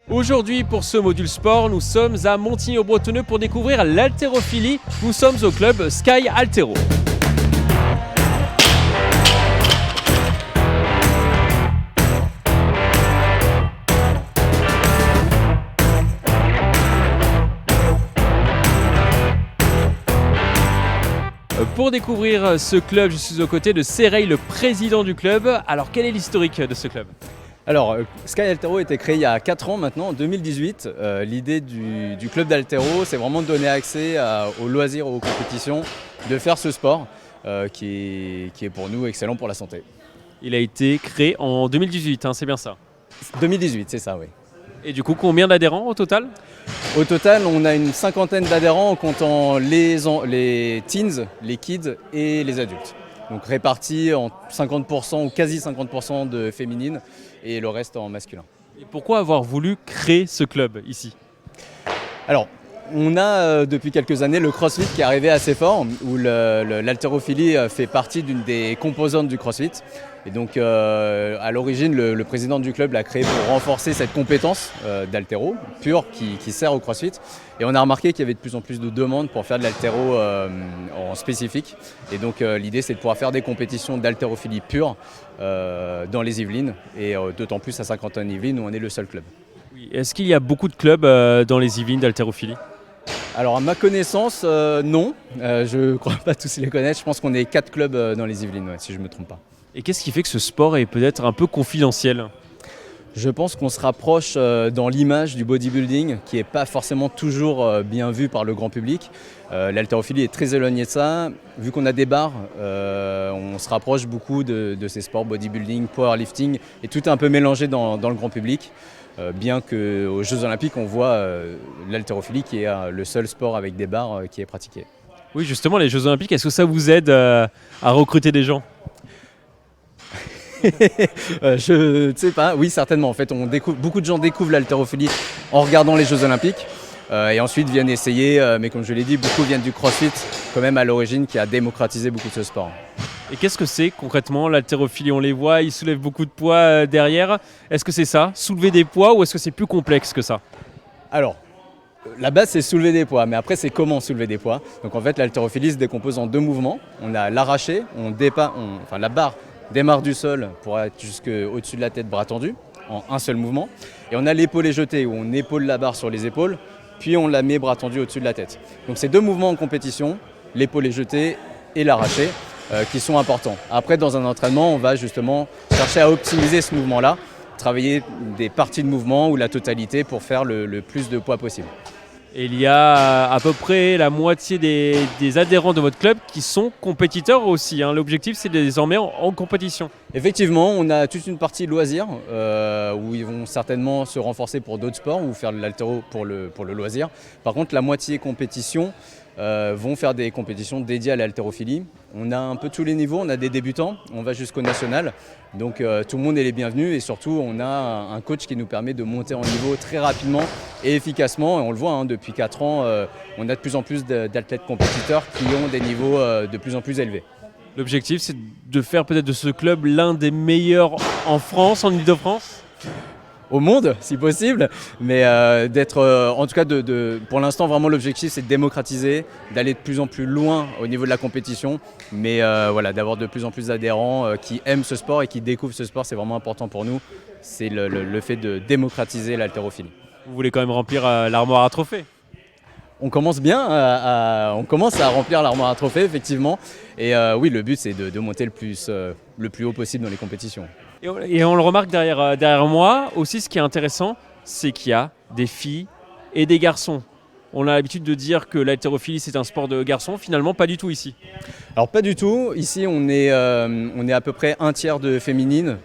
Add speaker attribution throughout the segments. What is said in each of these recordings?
Speaker 1: Aujourd'hui, pour ce module sport, nous sommes à Montigny-au-Bretonneux pour découvrir l'haltérophilie. Nous sommes au club Sky Haltéro. Pour découvrir ce club, je suis aux côtés de Serey, le président du club. Alors, quel est l'historique de ce club ?
Speaker 2: Alors, Sky Haltéro a été créé il y a 4 ans maintenant, en 2018. L'idée du club d'haltéro, c'est vraiment de donner accès aux loisirs, aux compétitions, de faire ce sport qui est pour nous excellent pour la santé.
Speaker 1: Il a été créé en 2018, c'est bien ça ?
Speaker 2: 2018, c'est ça, oui.
Speaker 1: Et du coup, combien d'adhérents au total ?
Speaker 2: Au total, on a une cinquantaine d'adhérents en comptant les teens, les kids et les adultes. Donc répartis en 50% ou quasi 50% de féminines et le reste en masculin.
Speaker 1: Et pourquoi avoir voulu créer ce club ici ?
Speaker 2: Alors, on a depuis quelques années le CrossFit qui est arrivé assez fort, où l'haltérophilie fait partie d'une des composantes du CrossFit. Et donc à l'origine, le président du club l'a créé pour renforcer cette compétence d'haltéro pure qui sert au CrossFit. Et on a remarqué qu'il y avait de plus en plus de demandes pour faire de l'haltéro en spécifique. Et donc l'idée, c'est de pouvoir faire des compétitions d'haltérophilie pure dans les Yvelines. Et d'autant plus à Saint-Quentin-en-Yvelines où on est le seul club.
Speaker 1: Oui. Est-ce qu'il y a beaucoup de clubs dans les Yvelines d'haltérophilie ?
Speaker 2: Alors à ma connaissance, non. Je ne crois pas tous les connaître. Je pense qu'on est 4 clubs dans les Yvelines, si je ne me trompe pas.
Speaker 1: Et qu'est-ce qui fait que ce sport est peut-être un peu confidentiel ?
Speaker 2: Je pense qu'on se rapproche dans l'image du bodybuilding qui n'est pas forcément toujours bien vu par le grand public. L'haltérophilie est très éloignée de ça. Vu qu'on a des barres, on se rapproche beaucoup de ces sports bodybuilding, powerlifting et tout est un peu mélangé dans le grand public. Bien qu'aux Jeux Olympiques, on voit l'haltérophilie qui est le seul sport avec des barres qui est pratiqué.
Speaker 1: Oui, justement, les Jeux Olympiques, est-ce que ça vous aide à recruter des gens ?
Speaker 2: Je ne sais pas, oui certainement. En fait, beaucoup de gens découvrent l'haltérophilie en regardant les Jeux Olympiques et ensuite viennent essayer. Mais comme je l'ai dit, beaucoup viennent du CrossFit, quand même à l'origine, qui a démocratisé beaucoup de ce sport.
Speaker 1: Et qu'est-ce que c'est concrètement l'haltérophilie ? On les voit, ils soulèvent beaucoup de poids derrière. Est-ce que c'est ça, soulever des poids, ou est-ce que c'est plus complexe que ça ?
Speaker 2: Alors, la base c'est soulever des poids, mais après c'est comment soulever des poids. Donc en fait, l'haltérophilie se décompose en 2 mouvements. On a l'arraché, la barre démarre du sol pour être jusqu'au-dessus de la tête, bras tendus, en un seul mouvement. Et on a l'épaulé jeté, où on épaule la barre sur les épaules, puis on la met bras tendus au-dessus de la tête. Donc ces 2 mouvements en compétition, l'épaulé jeté et l'arraché, qui sont importants. Après, dans un entraînement, on va justement chercher à optimiser ce mouvement-là, travailler des parties de mouvement ou la totalité pour faire le plus de poids possible.
Speaker 1: Et il y a à peu près la moitié des adhérents de votre club qui sont compétiteurs aussi. L'objectif, c'est de les emmener en compétition.
Speaker 2: Effectivement, on a toute une partie loisirs où ils vont certainement se renforcer pour d'autres sports ou faire de l'haltéro pour le loisir. Par contre, la moitié compétition vont faire des compétitions dédiées à l'haltérophilie. On a un peu tous les niveaux, on a des débutants, on va jusqu'au national. Donc tout le monde est les bienvenus et surtout on a un coach qui nous permet de monter en niveau très rapidement et efficacement. Et on le voit, depuis 4 ans, on a de plus en plus d'athlètes compétiteurs qui ont des niveaux de plus en plus élevés.
Speaker 1: L'objectif, c'est de faire peut-être de ce club l'un des meilleurs en France, en Ile-de-France ?
Speaker 2: Au monde, si possible, mais en tout cas, pour l'instant, vraiment l'objectif, c'est de démocratiser, d'aller de plus en plus loin au niveau de la compétition, mais d'avoir de plus en plus d'adhérents qui aiment ce sport et qui découvrent ce sport, c'est vraiment important pour nous. C'est le fait de démocratiser l'haltérophilie.
Speaker 1: Vous voulez quand même remplir l'armoire à trophées ?
Speaker 2: On commence bien, on commence à remplir l'armoire à trophées, effectivement, et oui, le but, c'est de monter le plus haut possible dans les compétitions.
Speaker 1: Et on le remarque derrière moi, aussi ce qui est intéressant, c'est qu'il y a des filles et des garçons. On a l'habitude de dire que l'haltérophilie c'est un sport de garçons, finalement pas du tout ici.
Speaker 2: Alors pas du tout, ici on est à peu près 1/3 de féminines,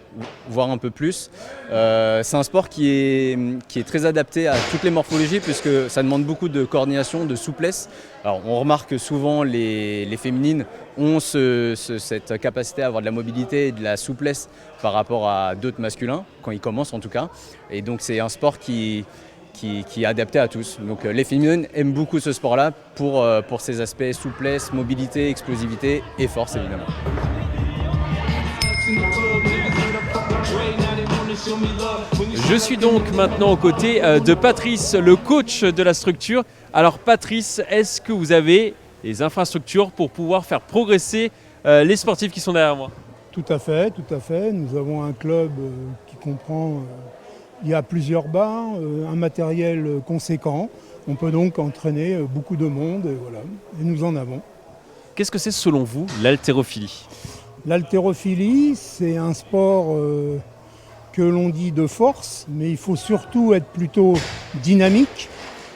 Speaker 2: voire un peu plus. C'est un sport qui est très adapté à toutes les morphologies puisque ça demande beaucoup de coordination, de souplesse. Alors on remarque que souvent les féminines ont cette capacité à avoir de la mobilité et de la souplesse par rapport à d'autres masculins, quand ils commencent en tout cas. Et donc c'est un sport qui est adapté à tous. Donc les féminines aiment beaucoup ce sport-là pour ses aspects souplesse, mobilité, explosivité et force évidemment.
Speaker 1: Je suis donc maintenant aux côtés de Patrice, le coach de la structure. Alors Patrice, est-ce que vous avez les infrastructures pour pouvoir faire progresser les sportifs qui sont derrière moi?
Speaker 3: Tout à fait, tout à fait. Nous avons un club qui comprend, il y a plusieurs bars, un matériel conséquent. On peut donc entraîner beaucoup de monde et voilà. Et nous en avons.
Speaker 1: Qu'est-ce que c'est selon vous l'haltérophilie?
Speaker 3: L'haltérophilie, c'est un sport que l'on dit de force, mais il faut surtout être plutôt dynamique,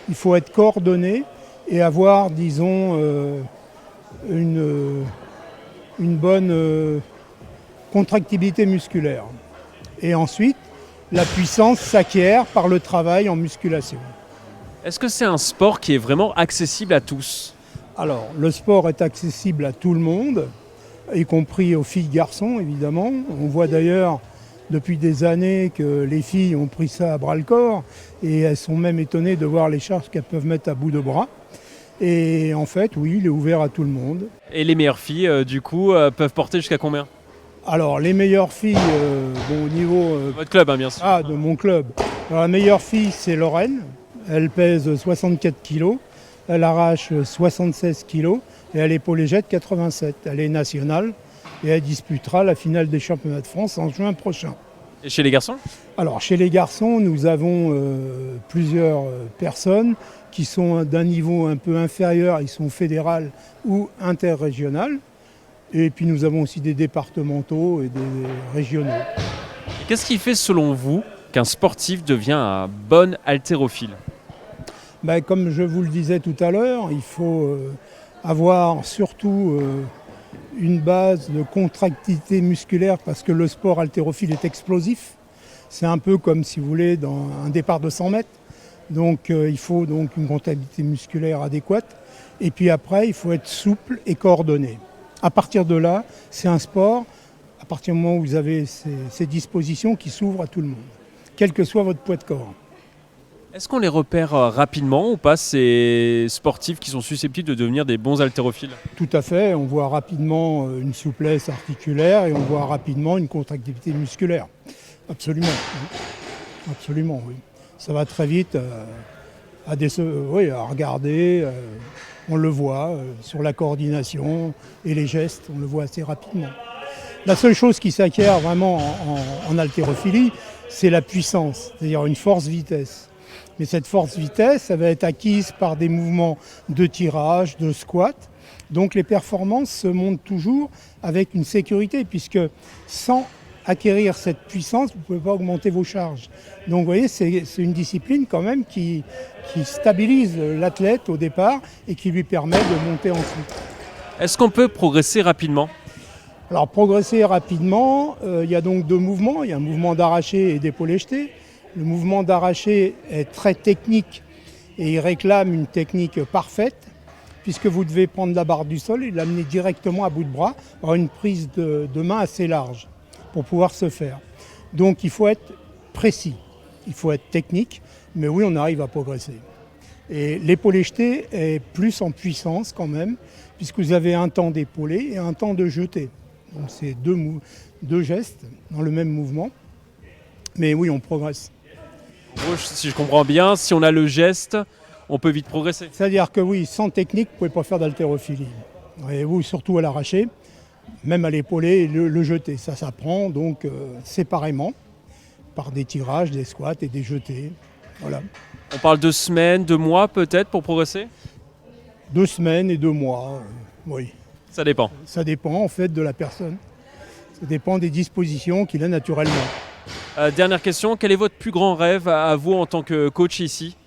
Speaker 3: il faut être coordonné et avoir, disons, une bonne contractibilité musculaire. Et ensuite, la puissance s'acquiert par le travail en musculation.
Speaker 1: Est-ce que c'est un sport qui est vraiment accessible à tous?
Speaker 3: Alors, le sport est accessible à tout le monde, y compris aux filles garçons, évidemment. On voit d'ailleurs depuis des années que les filles ont pris ça à bras-le-corps et elles sont même étonnées de voir les charges qu'elles peuvent mettre à bout de bras. Et en fait, oui, il est ouvert à tout le monde.
Speaker 1: Et les meilleures filles, du coup, peuvent porter jusqu'à combien?
Speaker 3: Alors, les meilleures filles, au niveau...
Speaker 1: Votre club, hein, bien sûr.
Speaker 3: de mon club. Alors, la meilleure fille, c'est Lorraine. Elle pèse 64 kg. Elle arrache 76 kg. Et elle est épaule légère 87. Elle est nationale. Et elle disputera la finale des championnats de France en juin prochain.
Speaker 1: Et chez les garçons?
Speaker 3: Alors, chez les garçons, nous avons plusieurs personnes qui sont d'un niveau un peu inférieur. Ils sont fédérales ou interrégionales. Et puis nous avons aussi des départementaux et des régionaux.
Speaker 1: Qu'est-ce qui fait selon vous qu'un sportif devient un bon haltérophile?
Speaker 3: Comme je vous le disais tout à l'heure, il faut avoir surtout une base de contractilité musculaire parce que le sport haltérophile est explosif. C'est un peu comme, si vous voulez, dans un départ de 100 mètres. Donc il faut donc une contractilité musculaire adéquate. Et puis après, il faut être souple et coordonné. À partir de là, c'est un sport, à partir du moment où vous avez ces dispositions qui s'ouvrent à tout le monde, quel que soit votre poids de corps.
Speaker 1: Est-ce qu'on les repère rapidement ou pas, ces sportifs qui sont susceptibles de devenir des bons haltérophiles?
Speaker 3: Tout à fait, on voit rapidement une souplesse articulaire et on voit rapidement une contractilité musculaire. Absolument, absolument, oui. Ça va très vite à regarder. On le voit sur la coordination et les gestes, on le voit assez rapidement. La seule chose qui s'acquiert vraiment en haltérophilie, c'est la puissance, c'est-à-dire une force-vitesse. Mais cette force-vitesse, elle va être acquise par des mouvements de tirage, de squat. Donc les performances se montent toujours avec une sécurité, puisque sans acquérir cette puissance, vous ne pouvez pas augmenter vos charges. Donc vous voyez, c'est une discipline quand même qui stabilise l'athlète au départ et qui lui permet de monter ensuite.
Speaker 1: Est-ce qu'on peut progresser rapidement?
Speaker 3: Alors progresser rapidement, il y a donc deux mouvements. Il y a un mouvement d'arraché et d'épaulé jeté. Le mouvement d'arraché est très technique et il réclame une technique parfaite puisque vous devez prendre la barre du sol et l'amener directement à bout de bras par une prise de main assez large pour pouvoir se faire. Donc il faut être précis, il faut être technique, mais oui, on arrive à progresser. Et l'épaulé jeté est plus en puissance quand même, puisque vous avez un temps d'épaulé et un temps de jeté. Donc c'est deux gestes dans le même mouvement, mais oui, on progresse.
Speaker 1: Si je comprends bien, si on a le geste, on peut vite progresser.
Speaker 3: C'est-à-dire que oui, sans technique, vous ne pouvez pas faire d'haltérophilie. Et vous, surtout à l'arraché, même à l'épaulé et le jeté. Ça s'apprend donc séparément, par des tirages, des squats et des jetés. Voilà.
Speaker 1: On parle de semaines, de mois peut-être pour progresser?
Speaker 3: 2 semaines et 2 mois, oui.
Speaker 1: Ça dépend.
Speaker 3: Ça dépend en fait de la personne. Ça dépend des dispositions qu'il a naturellement.
Speaker 1: Dernière question, quel est votre plus grand rêve à vous en tant que coach ici?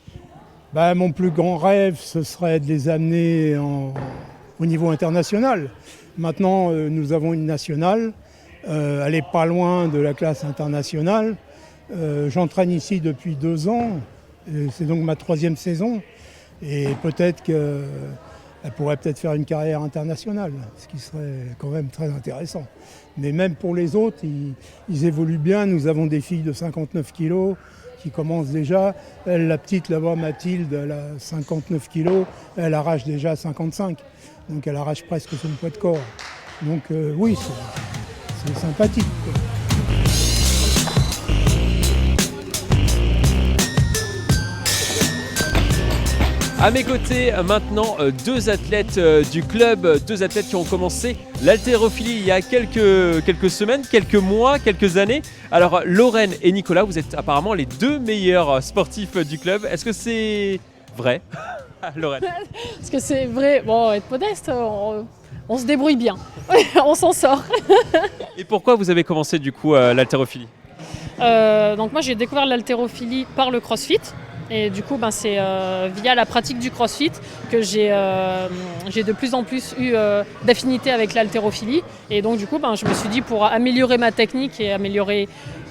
Speaker 3: Mon plus grand rêve, ce serait de les amener au niveau international. Maintenant, nous avons une nationale. Elle n'est pas loin de la classe internationale. J'entraîne ici depuis 2 ans. C'est donc ma 3e saison. Et peut-être qu'elle pourrait peut-être faire une carrière internationale, ce qui serait quand même très intéressant. Mais même pour les autres, ils évoluent bien. Nous avons des filles de 59 kilos qui commencent déjà. Elle, la petite là-bas, Mathilde, elle a 59 kilos. Elle arrache déjà 55. Donc elle arrache presque son poids de corps. Donc oui, c'est sympathique, quoi.
Speaker 1: À mes côtés, maintenant, deux athlètes du club, deux athlètes qui ont commencé l'haltérophilie il y a quelques semaines, quelques mois, quelques années. Alors, Lorraine et Nicolas, vous êtes apparemment les deux meilleurs sportifs du club. Est-ce que c'est vrai, Lorraine?
Speaker 4: Est-ce que c'est vrai? Bon, être modeste, on se débrouille bien, on s'en sort.
Speaker 1: Et pourquoi vous avez commencé du coup l'haltérophilie?
Speaker 4: Donc moi j'ai découvert l'haltérophilie par le CrossFit. Et du coup, c'est via la pratique du CrossFit que j'ai de plus en plus eu d'affinité avec l'haltérophilie. Et donc du coup, je me suis dit pour améliorer ma technique et améliorer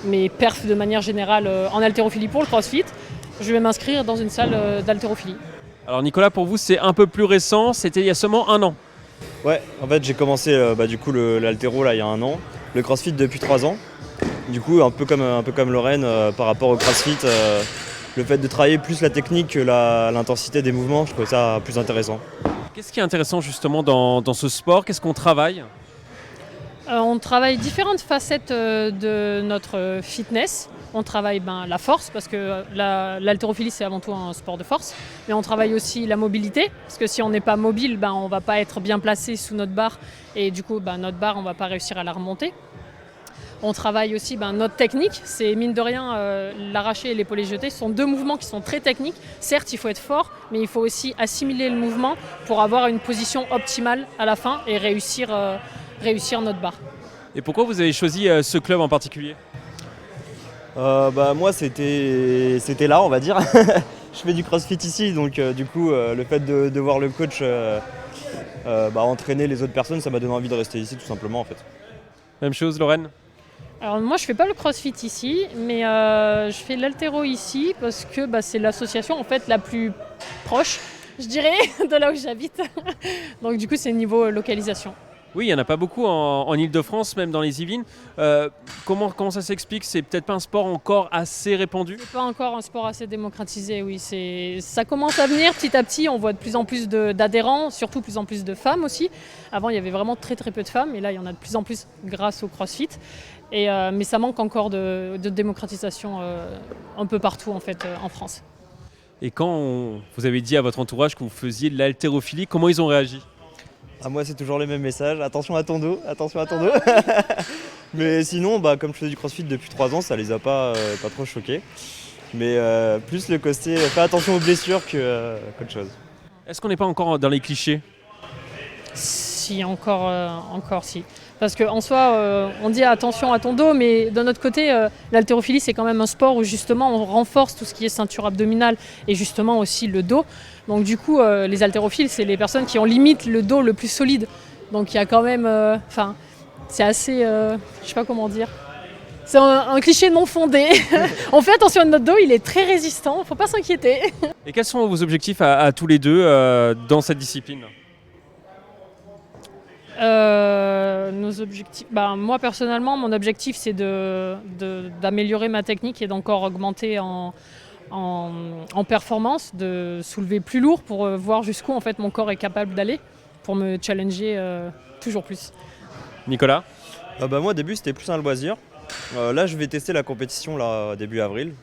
Speaker 4: mes perfs de manière générale en haltérophilie pour le CrossFit, je vais m'inscrire dans une salle d'haltérophilie.
Speaker 1: Alors Nicolas, pour vous c'est un peu plus récent, c'était il y a seulement un an.
Speaker 5: Ouais, en fait j'ai commencé du coup l'haltéro là il y a un an, le CrossFit depuis 3 ans. Du coup un peu comme Lorraine par rapport au CrossFit. Le fait de travailler plus la technique que l'intensité des mouvements, je trouve ça plus intéressant.
Speaker 1: Qu'est-ce qui est intéressant justement dans ce sport? Qu'est-ce qu'on travaille?
Speaker 4: On travaille différentes facettes de notre fitness. On travaille la force, parce que l'haltérophilie c'est avant tout un sport de force. Mais on travaille aussi la mobilité, parce que si on n'est pas mobile, on ne va pas être bien placé sous notre barre. Et du coup, notre barre, on ne va pas réussir à la remonter. On travaille aussi notre technique, c'est mine de rien l'arraché et l'épaulé jeté, ce sont deux mouvements qui sont très techniques. Certes, il faut être fort, mais il faut aussi assimiler le mouvement pour avoir une position optimale à la fin et réussir notre barre.
Speaker 1: Et pourquoi vous avez choisi ce club en particulier?
Speaker 5: Moi c'était là on va dire. Je fais du CrossFit ici, donc du coup le fait de voir le coach entraîner les autres personnes, ça m'a donné envie de rester ici tout simplement en fait.
Speaker 1: Même chose Lorraine?
Speaker 4: Alors moi je fais pas le CrossFit ici, mais je fais l'haltéro ici parce que c'est l'association en fait la plus proche, je dirais, de là où j'habite. Donc du coup c'est niveau localisation.
Speaker 1: Oui, il n'y en a pas beaucoup en Ile-de-France, même dans les Yvelines. Comment ça s'explique? C'est peut-être pas un sport encore assez répandu?
Speaker 4: C'est pas encore un sport assez démocratisé, oui. Ça commence à venir petit à petit, on voit de plus en plus d'adhérents, surtout de plus en plus de femmes aussi. Avant il y avait vraiment très très peu de femmes, et là il y en a de plus en plus grâce au CrossFit. Mais ça manque encore de démocratisation un peu partout en fait en France.
Speaker 1: Et quand vous avez dit à votre entourage que vous faisiez de l'haltérophilie, comment ils ont réagi?
Speaker 5: Moi c'est toujours les mêmes messages, attention à ton dos, attention à ton dos. Mais sinon, comme je fais du CrossFit depuis 3 ans, ça les a pas trop choqués. Mais plus le côté, fais attention aux blessures qu'autre chose.
Speaker 1: Est-ce qu'on n'est pas encore dans les clichés?
Speaker 4: Si, encore si. Parce qu'en soi, on dit attention à ton dos, mais d'un autre côté, l'haltérophilie, c'est quand même un sport où justement on renforce tout ce qui est ceinture abdominale et justement aussi le dos. Donc du coup, les haltérophiles, c'est les personnes qui ont limite le dos le plus solide. Donc il y a quand même... c'est assez... je sais pas comment dire. C'est un cliché non fondé. On fait attention à notre dos, il est très résistant, il ne faut pas s'inquiéter.
Speaker 1: Et quels sont vos objectifs à tous les deux dans cette discipline?
Speaker 4: Nos objectifs. Moi personnellement, mon objectif c'est d'améliorer ma technique et d'encore augmenter en performance, de soulever plus lourd pour voir jusqu'où en fait mon corps est capable d'aller, pour me challenger toujours plus.
Speaker 1: Nicolas?
Speaker 5: Moi au début c'était plus un loisir. Là je vais tester la compétition là, début avril,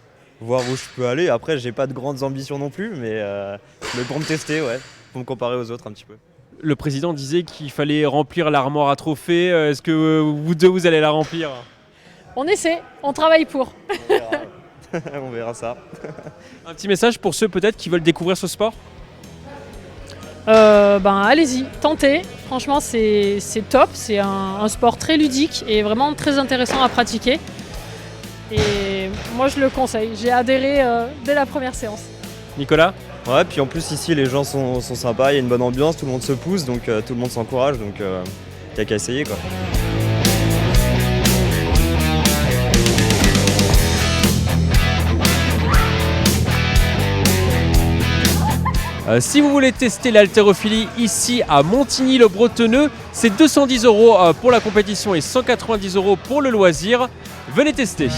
Speaker 5: voir où je peux aller. Après j'ai pas de grandes ambitions non plus, mais pour me tester, ouais, pour me comparer aux autres un petit peu.
Speaker 1: Le président disait qu'il fallait remplir l'armoire à trophées. Est-ce que vous deux, vous allez la remplir?
Speaker 4: On essaie, on travaille pour.
Speaker 5: On verra ça.
Speaker 1: Un petit message pour ceux peut-être qui veulent découvrir ce sport?
Speaker 4: Allez-y, tentez. Franchement, c'est top. C'est un sport très ludique et vraiment très intéressant à pratiquer. Et moi, je le conseille. J'ai adhéré dès la première séance.
Speaker 1: Nicolas?
Speaker 5: Ouais, puis en plus ici les gens sont sympas, il y a une bonne ambiance, tout le monde se pousse, donc tout le monde s'encourage, donc il n'y a qu'à essayer quoi.
Speaker 1: Si vous voulez tester l'haltérophilie ici à Montigny-le-Bretonneux, c'est 210 € pour la compétition et 190 € pour le loisir. Venez tester.